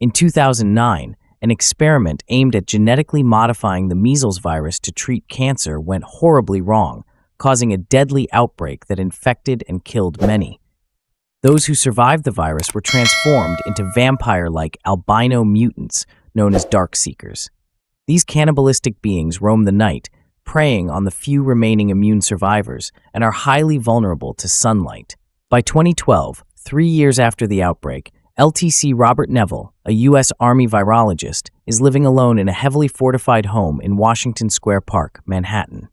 In 2009, an experiment aimed at genetically modifying the measles virus to treat cancer went horribly wrong, causing a deadly outbreak that infected and killed many. Those who survived the virus were transformed into vampire-like albino mutants known as dark seekers. These cannibalistic beings roam the night, preying on the few remaining immune survivors, and are highly vulnerable to sunlight. By 2012, 3 years after the outbreak, LTC Robert Neville, a U.S. Army virologist, is living alone in a heavily fortified home in Washington Square Park, Manhattan.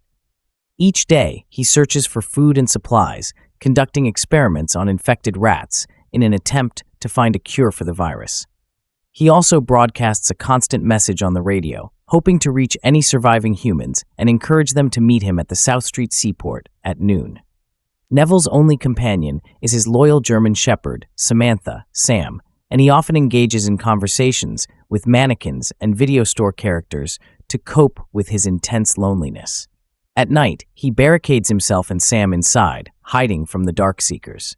Each day, he searches for food and supplies, conducting experiments on infected rats in an attempt to find a cure for the virus. He also broadcasts a constant message on the radio, hoping to reach any surviving humans and encourage them to meet him at the South Street Seaport at noon. Neville's only companion is his loyal German shepherd, Samantha, Sam, and he often engages in conversations with mannequins and video store characters to cope with his intense loneliness. At night, he barricades himself and Sam inside, hiding from the dark seekers.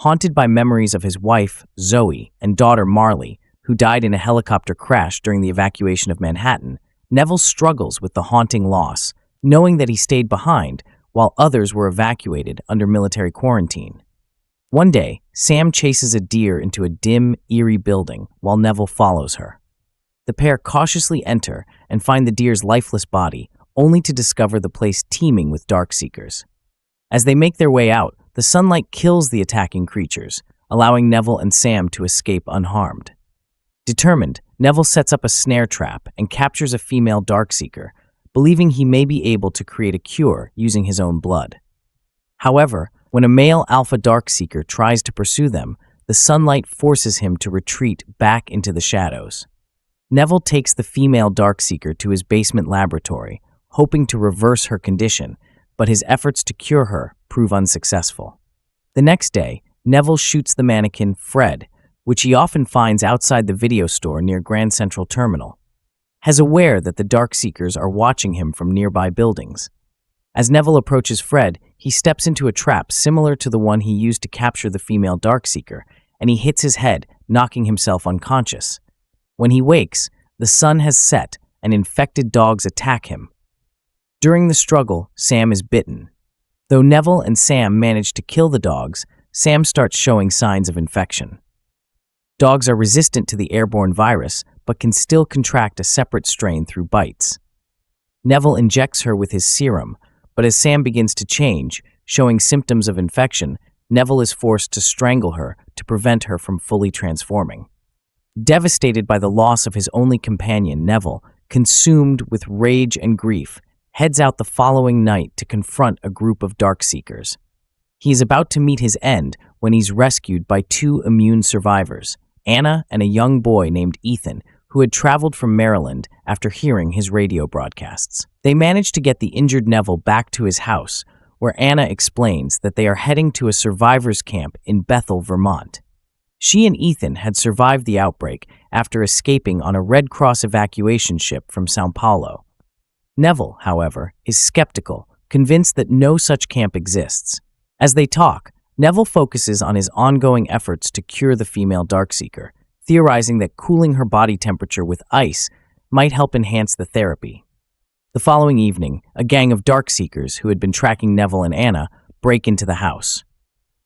Haunted by memories of his wife, Zoe, and daughter, Marley, who died in a helicopter crash during the evacuation of Manhattan, Neville struggles with the haunting loss, knowing that he stayed behind while others were evacuated under military quarantine. One day, Sam chases a deer into a dim, eerie building while Neville follows her. The pair cautiously enter and find the deer's lifeless body, only to discover the place teeming with dark seekers. As they make their way out, the sunlight kills the attacking creatures, allowing Neville and Sam to escape unharmed. Determined, Neville sets up a snare trap and captures a female darkseeker, believing he may be able to create a cure using his own blood. However, when a male alpha darkseeker tries to pursue them, the sunlight forces him to retreat back into the shadows. Neville takes the female darkseeker to his basement laboratory, hoping to reverse her condition, but his efforts to cure her prove unsuccessful. The next day, Neville shoots the mannequin Fred, which he often finds outside the video store near Grand Central Terminal. As aware that the Darkseekers are watching him from nearby buildings. As Neville approaches Fred, he steps into a trap similar to the one he used to capture the female Darkseeker, and he hits his head, knocking himself unconscious. When he wakes, the sun has set and infected dogs attack him. During the struggle, Sam is bitten. Though Neville and Sam manage to kill the dogs, Sam starts showing signs of infection. Dogs are resistant to the airborne virus, but can still contract a separate strain through bites. Neville injects her with his serum, but as Sam begins to change, showing symptoms of infection, Neville is forced to strangle her to prevent her from fully transforming. Devastated by the loss of his only companion, Neville, consumed with rage and grief, heads out the following night to confront a group of Darkseekers. He is about to meet his end when he's rescued by two immune survivors, Anna and a young boy named Ethan, who had traveled from Maryland after hearing his radio broadcasts. They manage to get the injured Neville back to his house, where Anna explains that they are heading to a survivors' camp in Bethel, Vermont. She and Ethan had survived the outbreak after escaping on a Red Cross evacuation ship from Sao Paulo. Neville, however, is skeptical, convinced that no such camp exists. As they talk, Neville focuses on his ongoing efforts to cure the female Darkseeker, theorizing that cooling her body temperature with ice might help enhance the therapy. The following evening, a gang of Darkseekers who had been tracking Neville and Anna break into the house.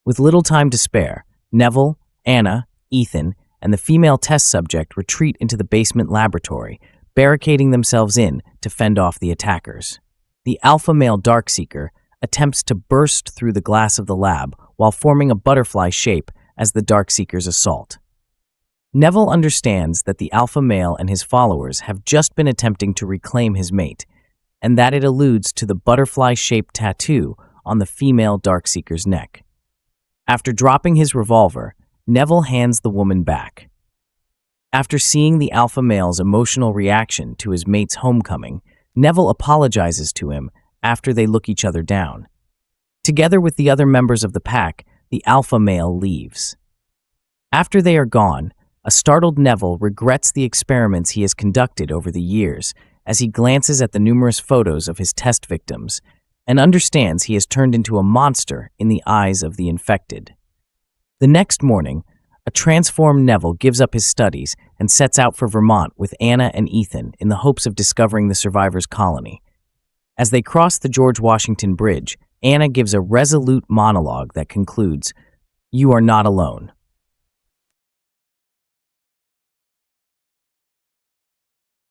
With little time to spare, Neville, Anna, Ethan, and the female test subject retreat into the basement laboratory, barricading themselves in to fend off the attackers. The alpha male Darkseeker attempts to burst through the glass of the lab while forming a butterfly shape as the Darkseekers assault. Neville understands that the alpha male and his followers have just been attempting to reclaim his mate, and that it alludes to the butterfly-shaped tattoo on the female Darkseeker's neck. After dropping his revolver, Neville hands the woman back. After seeing the alpha male's emotional reaction to his mate's homecoming, Neville apologizes to him after they look each other down. Together with the other members of the pack, the alpha male leaves. After they are gone, a startled Neville regrets the experiments he has conducted over the years as he glances at the numerous photos of his test victims and understands he has turned into a monster in the eyes of the infected. The next morning, A transformed Neville gives up his studies and sets out for Vermont with Anna and Ethan in the hopes of discovering the survivors' colony. As they cross the George Washington Bridge, Anna gives a resolute monologue that concludes, "You are not alone."